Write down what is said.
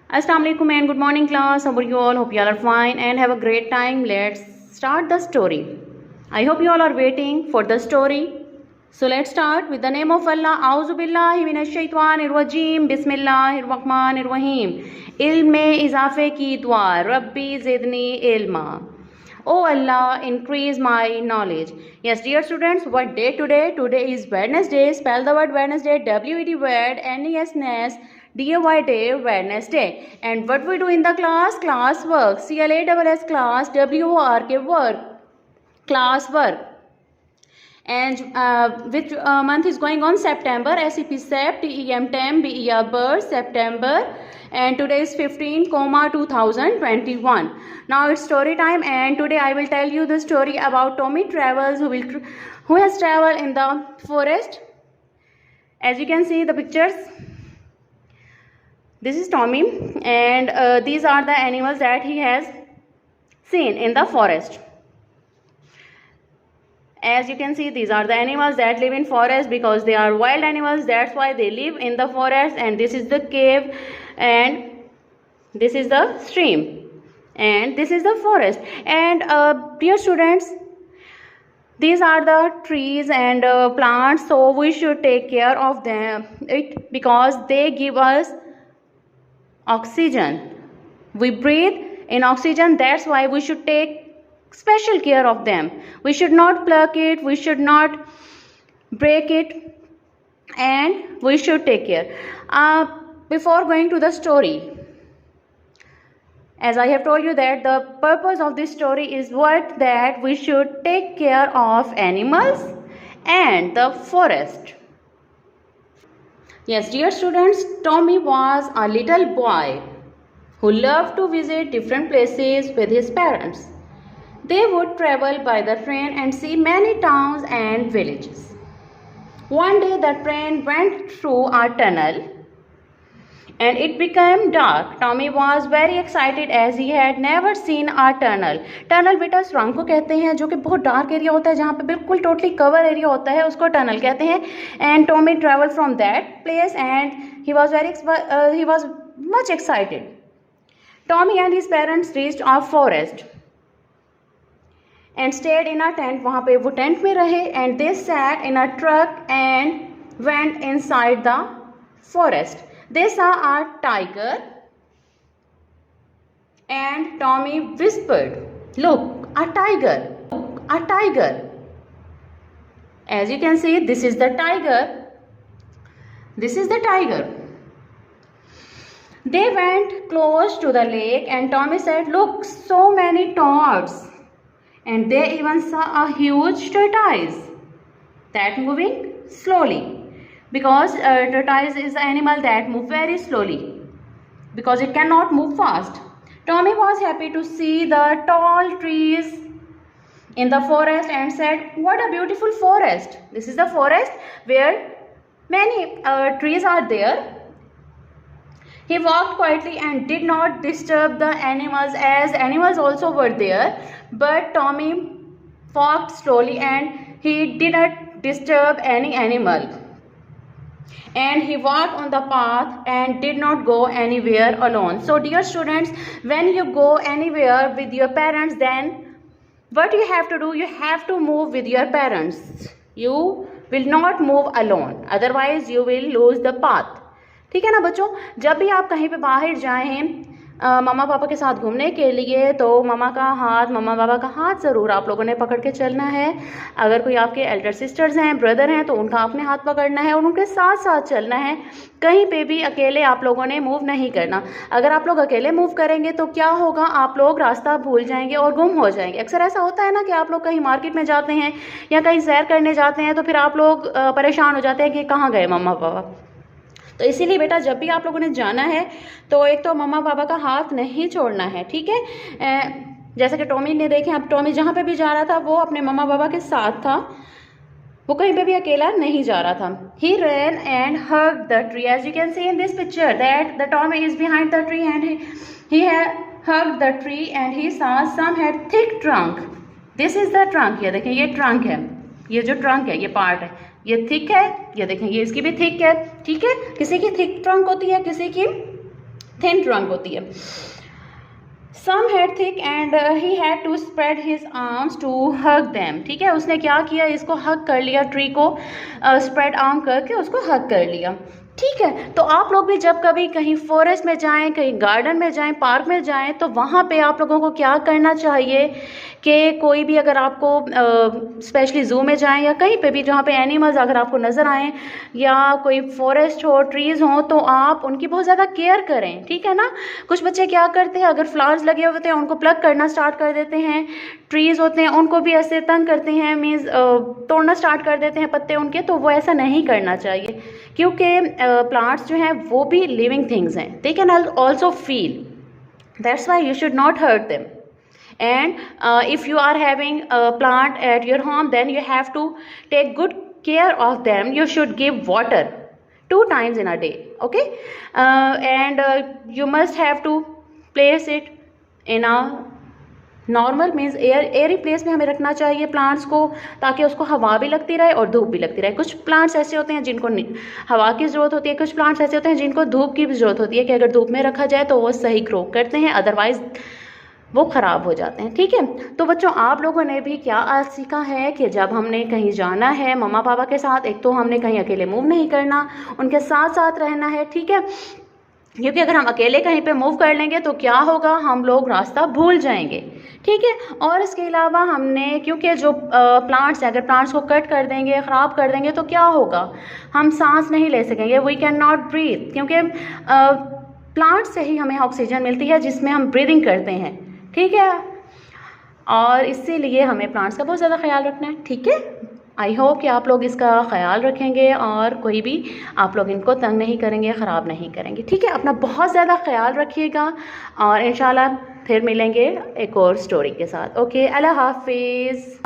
Assalamu alaikum and good morning class. How are you all? Hope you all are fine and have a great time. Let's start the story. I hope you all are waiting for the story. So let's start with the name of Allah. A'udhu billahi minash shaitanir rajim. Bismillahir rahmanir rahim. Ilm में इजाफे की दुआ. Rabbi zidni ilma. Oh Allah, increase my knowledge. Yes, dear students, what day today? Today is Wednesday. Spell the word Wednesday. W-E-D word, N-E-S-N-S. D-A-Y day, Wednesday. And what we do in the class? Class work. C-L-A-S-S class. W-O-R-K work. Class work. And which month is going on? September. S-E-P Sept, T-E-M Tem, B-E-R birth, September. And today is 15, 2021. Now it's story time, and today I will tell you the story about Tommy Travels, who has traveled in the forest. As you can see the pictures, this is Tommy, and these are the animals that he has seen in the forest. As you can see, these are the animals that live in forest because they are wild animals. That's why they live in the forest. And this is the cave, and this is the stream, and this is the forest. And dear students, these are the trees and plants, so we should take care of them because they give us oxygen. We breathe in oxygen. That's why we should take special care of them. We should not pluck it, we should not break it, and we should take care. Before going to the story, as I have told you that the purpose of this story is that we should take care of animals and the forest. Yes, dear students, Tommy was a little boy who loved to visit different places with his parents. They would travel by the train and see many towns and villages. One day the train went through a tunnel and it became dark. Tommy was very excited as he had never seen a tunnel. Tunnel बेटा सुरंग को कहते हैं, जो कि बहुत dark area होता है, जहाँ पे बिल्कुल टोटली कवर एरिया होता है, उसको टनल कहते हैं. And Tommy traveled from that place and he was much excited. Tommy and his parents reached a forest and stayed in a tent. वहाँ पे वो टेंट में रहे. And they sat in a truck and went inside the forest. They saw a tiger and Tommy whispered, "Look, a tiger, look, a tiger." As you can see, this is the tiger. This is the tiger. They went close to the lake and Tommy said, "Look, so many toads." And they even saw a huge tortoise that moving slowly, because tortoise is an animal that moves very slowly because it cannot move fast. Tommy was happy to see the tall trees in the forest and said, "What a beautiful forest." This is the forest where many trees are there. He walked quietly and did not disturb the animals, as animals also were there. But Tommy walked slowly and he did not disturb any animal. And he walked on the path and did not go anywhere alone. So dear students, when you go anywhere with your parents, then what you have to do? You have to move with your parents. You will not move alone. Otherwise you will lose the path. ठीक है ना बच्चों, जब भी आप कहीं पे बाहर जाएं मम्मा पापा के साथ घूमने के लिए, तो मम्मा पापा का हाथ ज़रूर आप लोगों ने पकड़ के चलना है. अगर कोई आपके एल्डर सिस्टर्स हैं, ब्रदर हैं, तो उनका आपने हाथ पकड़ना है और उनके साथ साथ चलना है. कहीं पे भी अकेले आप लोगों ने मूव नहीं करना. अगर आप लोग अकेले मूव करेंगे तो क्या होगा, आप लोग रास्ता भूल जाएंगे और गुम हो जाएंगे. अक्सर ऐसा होता है ना कि आप लोग कहीं मार्केट में जाते हैं या कहीं सैर करने जाते हैं, तो फिर आप लोग परेशान हो जाते हैं कि कहाँ गए मम्मा पापा. तो इसीलिए बेटा जब भी आप लोगों ने जाना है तो एक तो मम्मा पापा का हाथ नहीं छोड़ना है. ठीक है, जैसे कि टॉमी ने देखें, अब टॉमी जहाँ पे भी जा रहा था वो अपने मम्मा पापा के साथ था, वो कहीं पे भी अकेला नहीं जा रहा था. He ran and hugged the tree. As you can see in this picture that the Tommy is behind the tree and he had hugged the tree and he saw some had thick trunk. This is the trunk. ये देखें, ये trunk है, ये जो trunk है, ये part है, ये थिक है. ये देखें, ये इसकी भी थिक है. ठीक है, किसी की थिक ट्रंक होती है, किसी की थिन ट्रंक होती है। Some had thick and he had to spread his arms to hug them। ठीक है, उसने क्या किया, इसको हग कर लिया, ट्री को स्प्रेड आर्म करके उसको हग कर लिया। ठीक है, तो आप लोग भी जब कभी कहीं फॉरेस्ट में जाएं, कहीं गार्डन में जाएं, पार्क में जाएं, तो वहाँ पे आप लोगों को क्या करना चाहिए कि कोई भी अगर आपको स्पेशली ज़ू में जाएं या कहीं पे भी जहाँ पे एनिमल्स अगर आपको नज़र आएँ या कोई फॉरेस्ट हो, ट्रीज़ हों, तो आप उनकी बहुत ज़्यादा केयर करें। ठीक है ना। कुछ बच्चे क्या करते हैं, अगर फ्लावर्स लगे होते हैं उनको प्लग करना स्टार्ट कर देते हैं, ट्रीज़ होते हैं उनको भी ऐसे तंग करते हैं, मीन्स तोड़ना स्टार्ट कर देते हैं पत्ते उनके, तो वो ऐसा नहीं करना चाहिए, क्योंकि प्लांट्स जो हैं वो भी लिविंग थिंग्स हैं, they can also feel, that's why you should not hurt them. And if you are having a plant at your home, then you have to take good care of them. You should give water 2 times in a day, okay? And you must have to place it in a normal means Airy place में हमें रखना चाहिए plants को, ताकि उसको हवा भी लगती रहे और धूप भी लगती रहे। कुछ प्लांट्स ऐसे होते हैं जिनको हवा की ज़रूरत होती है, कुछ प्लांट्स ऐसे होते हैं जिनको धूप की भी ज़रूरत होती है कि अगर धूप में रखा जाए तो वो सही ग्रो करते हैं, अदरवाइज़ वो ख़राब हो जाते हैं। ठीक है, तो बच्चों आप लोगों ने भी क्या आज सीखा है कि जब हमने कहीं जाना है मम्मा पापा के साथ, एक तो हमने कहीं अकेले मूव नहीं करना, उनके साथ साथ रहना है। ठीक है, क्योंकि अगर हम अकेले कहीं पे मूव कर लेंगे तो क्या होगा, हम लोग रास्ता भूल जाएंगे। ठीक है, और इसके अलावा हमने, क्योंकि जो प्लांट्स हैं, अगर प्लांट्स को कट कर देंगे, ख़राब कर देंगे तो क्या होगा, हम सांस नहीं ले सकेंगे, वी कैन नॉट ब्रीथ, क्योंकि प्लांट से ही हमें ऑक्सीजन मिलती है जिसमें हम ब्रीदिंग करते हैं। ठीक है, और इसीलिए हमें प्लांट्स का बहुत ज़्यादा ख्याल रखना है। ठीक है, आई होप कि आप लोग इसका ख्याल रखेंगे और कोई भी आप लोग इनको तंग नहीं करेंगे, ख़राब नहीं करेंगे। ठीक है, अपना बहुत ज़्यादा ख्याल रखिएगा और इंशाल्लाह फिर मिलेंगे एक और स्टोरी के साथ। ओके, अल्लाह हाफिज़।